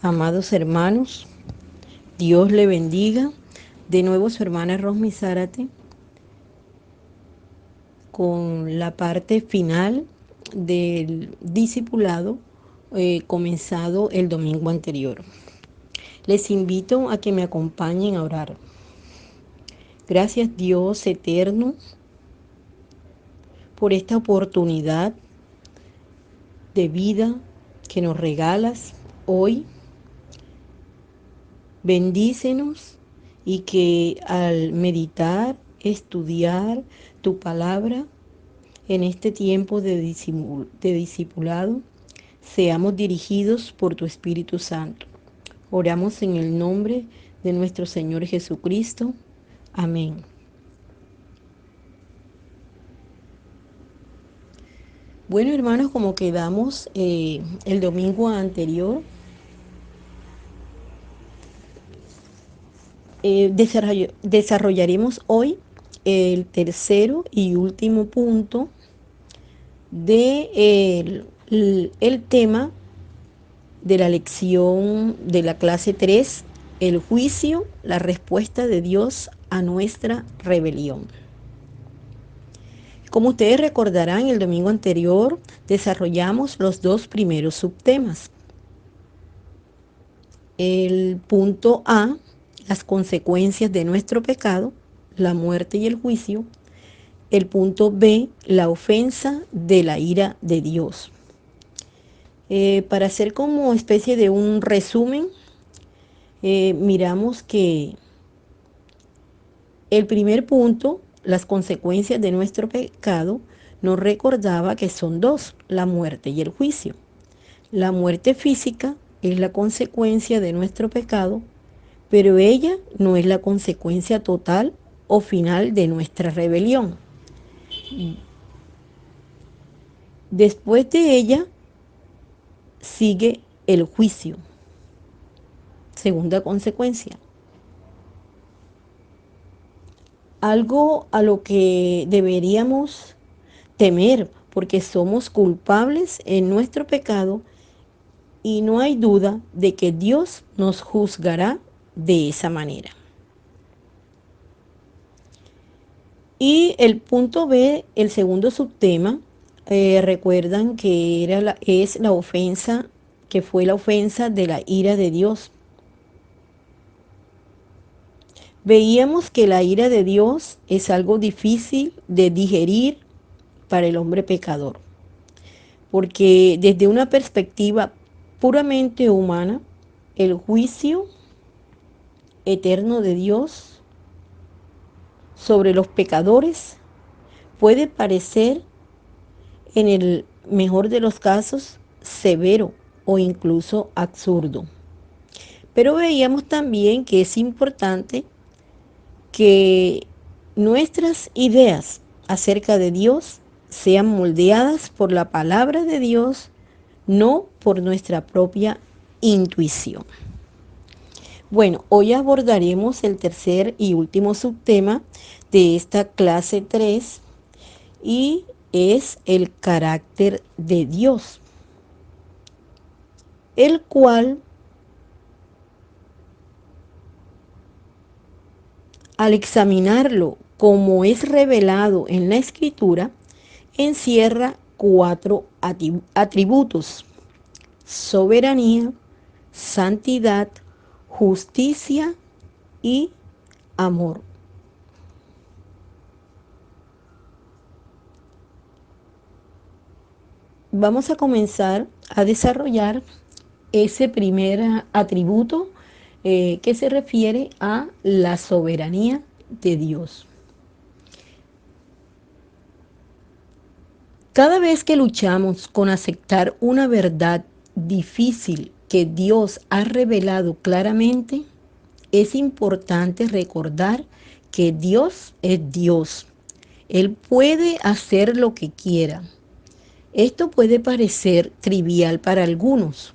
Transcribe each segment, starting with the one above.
Amados hermanos, Dios le bendiga. De nuevo su hermana Rosmi Zárate con la parte final del discipulado comenzado el domingo anterior. Les invito a que me acompañen a orar. Gracias Dios eterno por esta oportunidad de vida que nos regalas hoy. Bendícenos y que al meditar, estudiar tu palabra en este tiempo de discipulado, seamos dirigidos por tu Espíritu Santo. Oramos en el nombre de nuestro Señor Jesucristo. Amén. Bueno, hermanos, como quedamos el domingo anterior, desarrollaremos hoy el tercero y último punto de el tema de la lección de la clase 3, el juicio, la respuesta de Dios a nuestra rebelión. Como ustedes recordarán, el domingo anterior desarrollamos los dos primeros subtemas. El punto A, las consecuencias de nuestro pecado, la muerte y el juicio. El punto B, la ofensa de la ira de Dios. Para hacer como especie de un resumen, miramos que el primer punto, las consecuencias de nuestro pecado, nos recordaba que son dos, la muerte y el juicio. La muerte física es la consecuencia de nuestro pecado, pero ella no es la consecuencia total o final de nuestra rebelión. Después de ella sigue el juicio, segunda consecuencia. Algo a lo que deberíamos temer, porque somos culpables en nuestro pecado y no hay duda de que Dios nos juzgará de esa manera. Y el punto B, el segundo subtema, recuerdan que es la ofensa, que fue la ofensa de la ira de Dios. Veíamos que la ira de Dios es algo difícil de digerir para el hombre pecador, porque desde una perspectiva puramente humana, el juicio eterno de Dios sobre los pecadores puede parecer, en el mejor de los casos, severo o incluso absurdo. Pero veíamos también que es importante que nuestras ideas acerca de Dios sean moldeadas por la palabra de Dios, no por nuestra propia intuición. Bueno, hoy abordaremos el tercer y último subtema de esta clase 3 y es el carácter de Dios, el cual, al examinarlo como es revelado en la Escritura, encierra 4 atributos: soberanía, santidad, justicia y amor. Vamos a comenzar a desarrollar ese primer atributo que se refiere a la soberanía de Dios. Cada vez que luchamos con aceptar una verdad difícil que Dios ha revelado claramente, es importante recordar que Dios es Dios. Él puede hacer lo que quiera. Esto puede parecer trivial para algunos,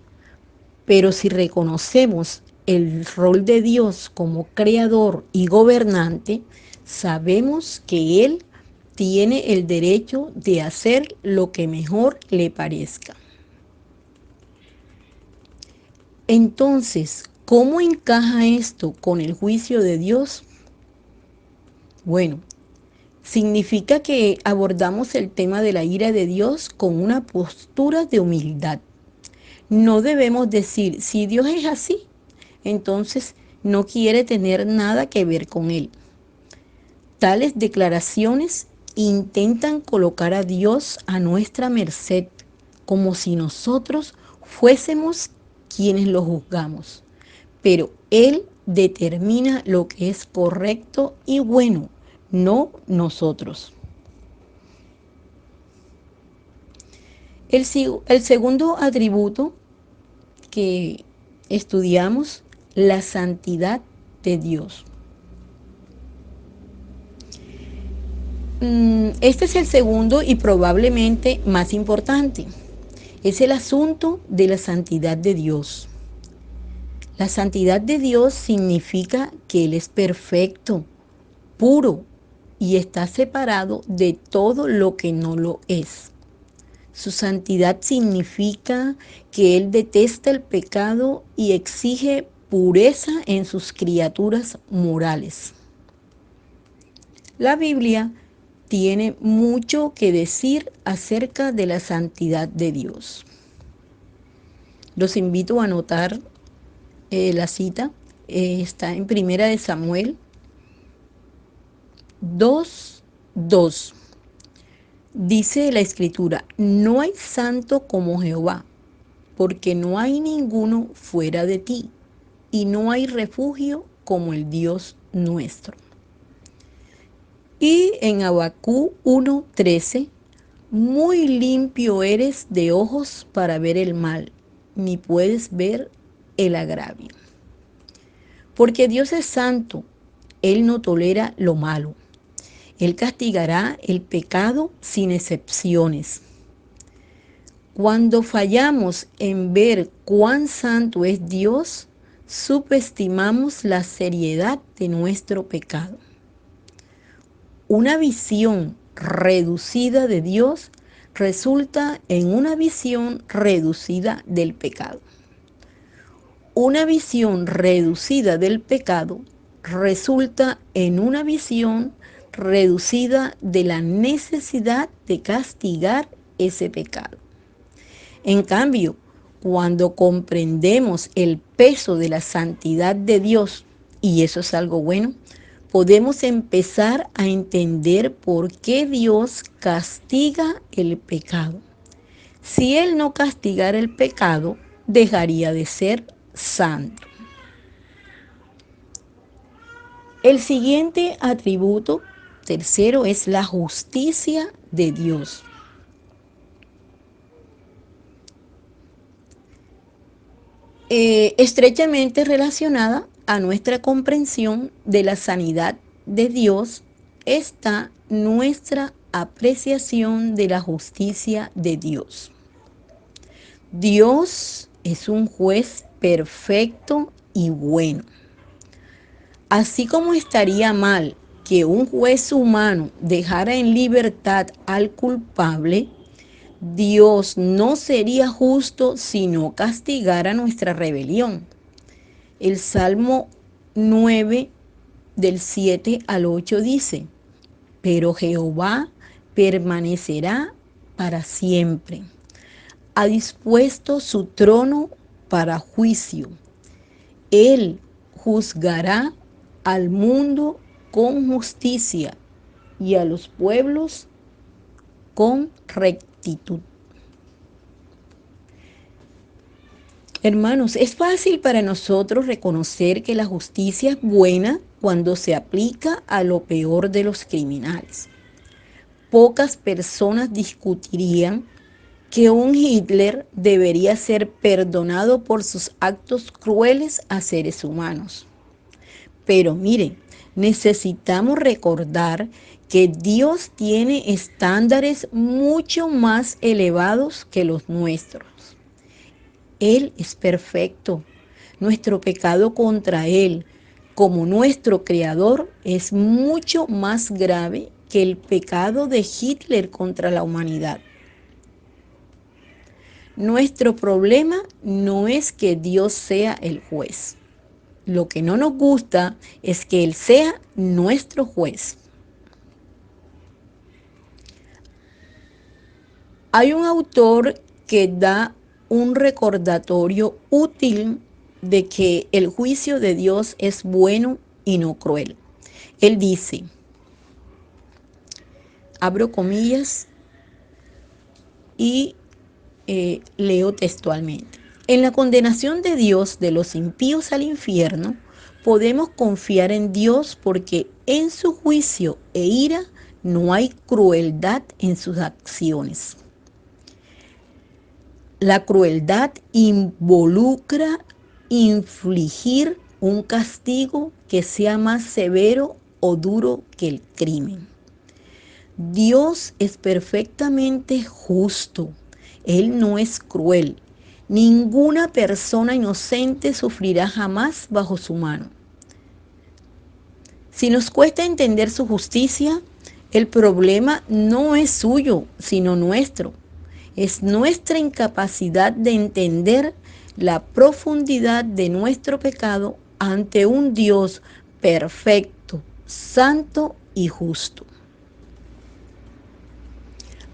pero si reconocemos el rol de Dios como creador y gobernante, sabemos que Él tiene el derecho de hacer lo que mejor le parezca. Entonces, ¿cómo encaja esto con el juicio de Dios? Bueno, significa que abordamos el tema de la ira de Dios con una postura de humildad. No debemos decir, si Dios es así, entonces no quiere tener nada que ver con él. Tales declaraciones intentan colocar a Dios a nuestra merced, como si nosotros fuésemos quienes lo juzgamos. Pero Él determina lo que es correcto y bueno, no nosotros. El segundo atributo que estudiamos, la santidad de Dios. Este es el segundo y probablemente más importante. Es el asunto de la santidad de Dios. La santidad de Dios significa que Él es perfecto, puro y está separado de todo lo que no lo es. Su santidad significa que Él detesta el pecado y exige pureza en sus criaturas morales. La Biblia tiene mucho que decir acerca de la santidad de Dios. Los invito a anotar la cita. Está en Primera de Samuel 2:2. Dice la Escritura, no hay santo como Jehová, porque no hay ninguno fuera de ti, y no hay refugio como el Dios nuestro. Y en Habacú 1:13, muy limpio eres de ojos para ver el mal, ni puedes ver el agravio. Porque Dios es santo, Él no tolera lo malo. Él castigará el pecado sin excepciones. Cuando fallamos en ver cuán santo es Dios, subestimamos la seriedad de nuestro pecado. Una visión reducida de Dios resulta en una visión reducida del pecado. Una visión reducida del pecado resulta en una visión reducida de la necesidad de castigar ese pecado. En cambio, cuando comprendemos el peso de la santidad de Dios, y eso es algo bueno, podemos empezar a entender por qué Dios castiga el pecado. Si Él no castigara el pecado, dejaría de ser santo. El siguiente atributo, tercero, es la justicia de Dios. Estrechamente relacionada a nuestra comprensión de la sanidad de Dios está nuestra apreciación de la justicia de Dios. Dios es un juez perfecto y bueno. Así como estaría mal que un juez humano dejara en libertad al culpable, Dios no sería justo si no castigara nuestra rebelión. El Salmo 9 del 7 al 8 dice, pero Jehová permanecerá para siempre. Ha dispuesto su trono para juicio. Él juzgará al mundo con justicia y a los pueblos con rectitud. Hermanos, es fácil para nosotros reconocer que la justicia es buena cuando se aplica a lo peor de los criminales. Pocas personas discutirían que un Hitler debería ser perdonado por sus actos crueles a seres humanos. Pero miren, necesitamos recordar que Dios tiene estándares mucho más elevados que los nuestros. Él es perfecto. Nuestro pecado contra Él, como nuestro Creador, es mucho más grave que el pecado de Hitler contra la humanidad. Nuestro problema no es que Dios sea el juez. Lo que no nos gusta es que Él sea nuestro juez. Hay un autor que da un recordatorio útil de que el juicio de Dios es bueno y no cruel. Él dice, abro comillas y leo textualmente. En la condenación de Dios de los impíos al infierno, podemos confiar en Dios porque en su juicio e ira no hay crueldad en sus acciones. La crueldad involucra infligir un castigo que sea más severo o duro que el crimen. Dios es perfectamente justo. Él no es cruel. Ninguna persona inocente sufrirá jamás bajo su mano. Si nos cuesta entender su justicia, el problema no es suyo, sino nuestro. Es nuestra incapacidad de entender la profundidad de nuestro pecado ante un Dios perfecto, santo y justo.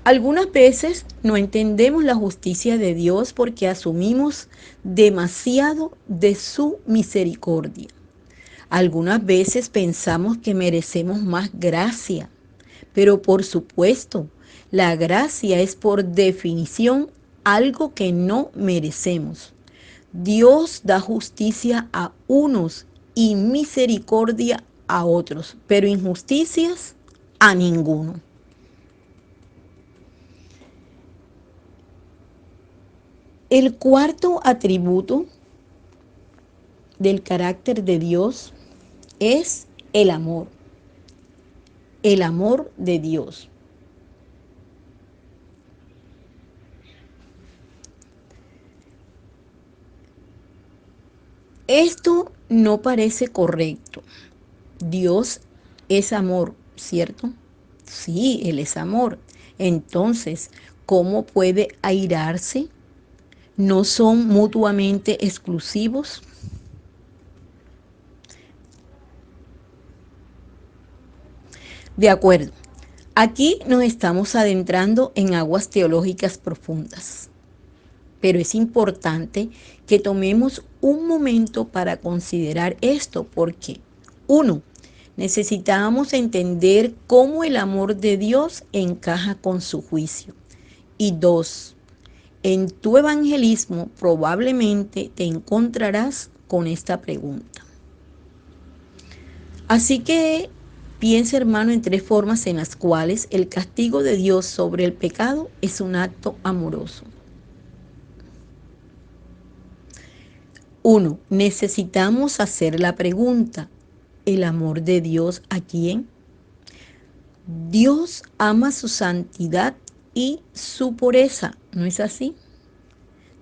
Algunas veces no entendemos la justicia de Dios porque asumimos demasiado de su misericordia. Algunas veces pensamos que merecemos más gracia, pero por supuesto, la gracia es por definición algo que no merecemos. Dios da justicia a unos y misericordia a otros, pero injusticias a ninguno. El cuarto atributo del carácter de Dios es el amor de Dios. Esto no parece correcto. Dios es amor, ¿cierto? Sí, Él es amor. Entonces, ¿cómo puede airarse? ¿No son mutuamente exclusivos? De acuerdo. Aquí nos estamos adentrando en aguas teológicas profundas, pero es importante que tomemos un momento para considerar esto porque, uno, necesitamos entender cómo el amor de Dios encaja con su juicio. Y dos, en tu evangelismo probablemente te encontrarás con esta pregunta. Así que piensa, hermano, en tres formas en las cuales el castigo de Dios sobre el pecado es un acto amoroso. Uno, necesitamos hacer la pregunta, ¿el amor de Dios a quién? Dios ama su santidad y su pureza, ¿no es así?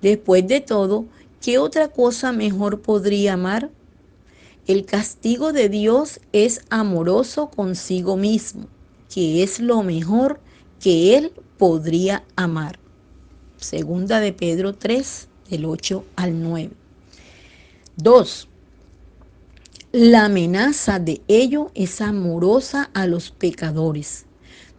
Después de todo, ¿qué otra cosa mejor podría amar? El castigo de Dios es amoroso consigo mismo, que es lo mejor que Él podría amar. Segunda de Pedro 3, del 8 al 9. 2. La amenaza de ello es amorosa a los pecadores.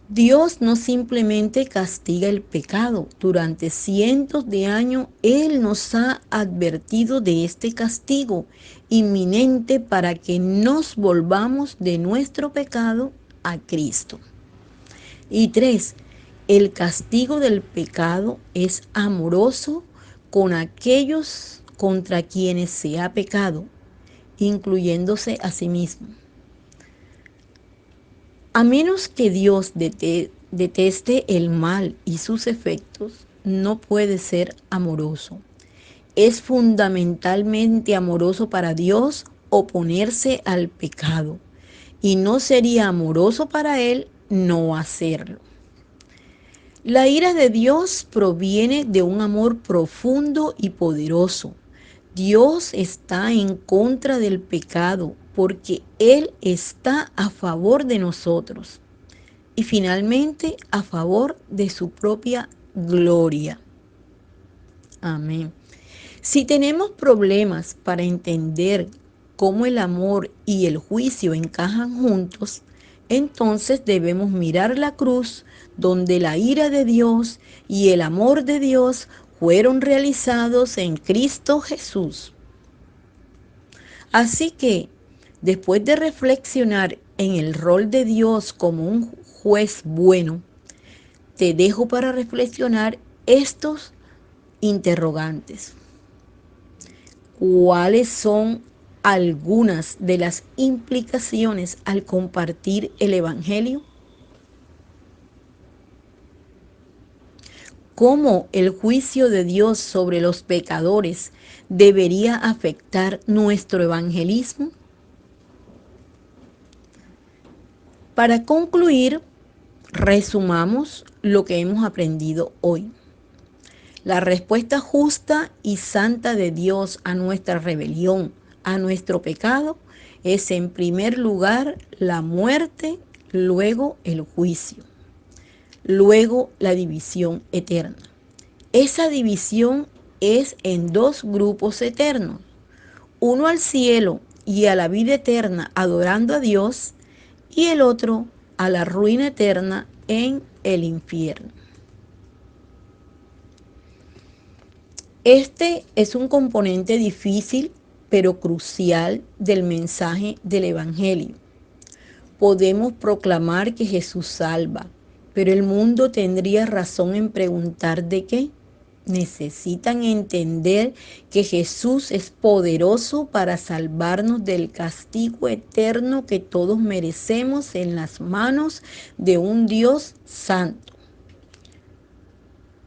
Dios no simplemente castiga el pecado. Durante cientos de años Él nos ha advertido de este castigo inminente para que nos volvamos de nuestro pecado a Cristo. Y 3. El castigo del pecado es amoroso con aquellos contra quienes se ha pecado, incluyéndose a sí mismo. A menos que Dios deteste el mal y sus efectos, no puede ser amoroso. Es fundamentalmente amoroso para Dios oponerse al pecado, y no sería amoroso para Él no hacerlo. La ira de Dios proviene de un amor profundo y poderoso. Dios está en contra del pecado porque Él está a favor de nosotros y finalmente a favor de su propia gloria. Amén. Si tenemos problemas para entender cómo el amor y el juicio encajan juntos, entonces debemos mirar la cruz donde la ira de Dios y el amor de Dios fueron realizados en Cristo Jesús. Así que, después de reflexionar en el rol de Dios como un juez bueno, te dejo para reflexionar estos interrogantes. ¿Cuáles son algunas de las implicaciones al compartir el Evangelio? ¿Cómo el juicio de Dios sobre los pecadores debería afectar nuestro evangelismo? Para concluir, resumamos lo que hemos aprendido hoy. La respuesta justa y santa de Dios a nuestra rebelión, a nuestro pecado, es en primer lugar la muerte, luego el juicio, luego la división eterna. Esa división es en dos grupos eternos, uno al cielo y a la vida eterna adorando a Dios, y el otro a la ruina eterna en el infierno. Este es un componente difícil pero crucial del mensaje del Evangelio. Podemos proclamar que Jesús salva, pero el mundo tendría razón en preguntar de qué. Necesitan entender que Jesús es poderoso para salvarnos del castigo eterno que todos merecemos en las manos de un Dios santo.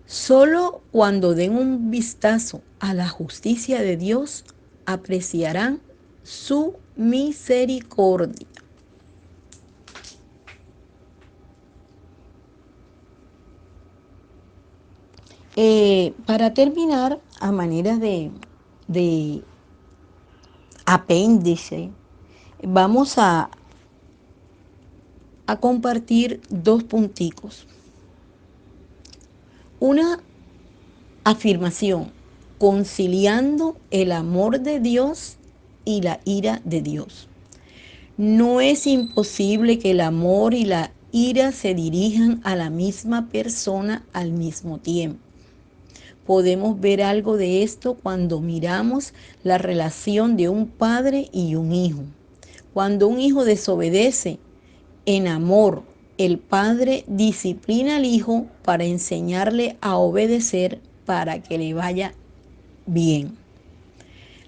Solo cuando den un vistazo a la justicia de Dios apreciarán su misericordia. Para terminar, a manera de apéndice, vamos a compartir dos punticos. Una afirmación, conciliando el amor de Dios y la ira de Dios. No es imposible que el amor y la ira se dirijan a la misma persona al mismo tiempo. Podemos ver algo de esto cuando miramos la relación de un padre y un hijo. Cuando un hijo desobedece en amor, el padre disciplina al hijo para enseñarle a obedecer para que le vaya bien.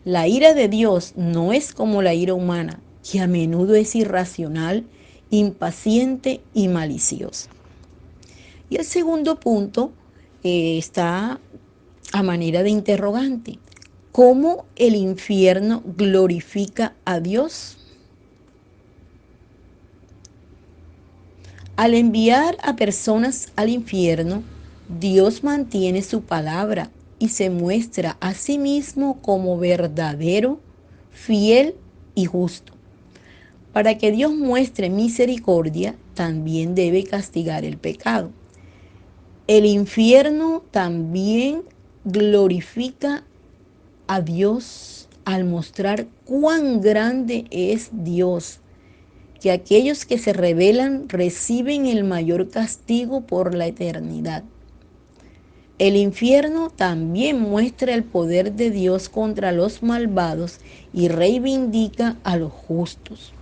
La ira de Dios no es como la ira humana, que a menudo es irracional, impaciente y maliciosa. Y el segundo punto está a manera de interrogante. ¿Cómo el infierno glorifica a Dios? Al enviar a personas al infierno, Dios mantiene su palabra y se muestra a sí mismo como verdadero, fiel y justo. Para que Dios muestre misericordia, también debe castigar el pecado. El infierno también glorifica a Dios al mostrar cuán grande es Dios, que aquellos que se rebelan reciben el mayor castigo por la eternidad. El infierno también muestra el poder de Dios contra los malvados y reivindica a los justos.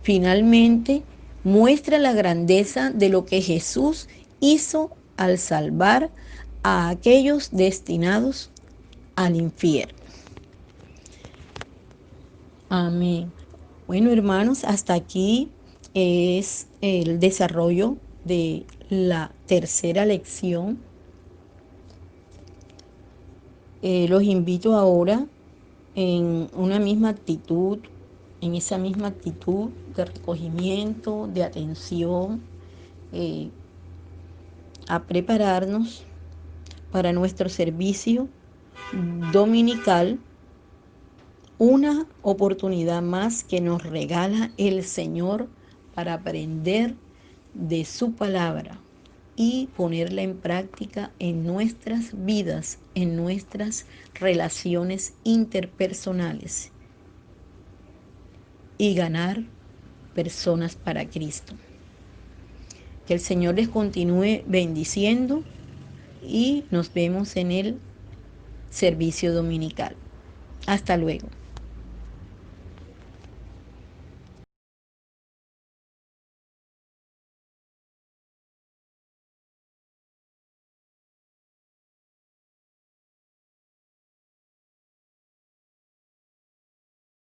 Finalmente, muestra la grandeza de lo que Jesús hizo al salvar a aquellos destinados al infierno. Amén. Bueno, hermanos, hasta aquí es el desarrollo de la tercera lección. Los invito ahora en una misma actitud, en esa misma actitud de recogimiento, de atención, a prepararnos para nuestro servicio dominical, una oportunidad más que nos regala el Señor para aprender de su palabra. y ponerla en práctica en nuestras vidas, en nuestras relaciones interpersonales y ganar personas para Cristo. Que el Señor les continúe bendiciendo y nos vemos en el servicio dominical. Hasta luego.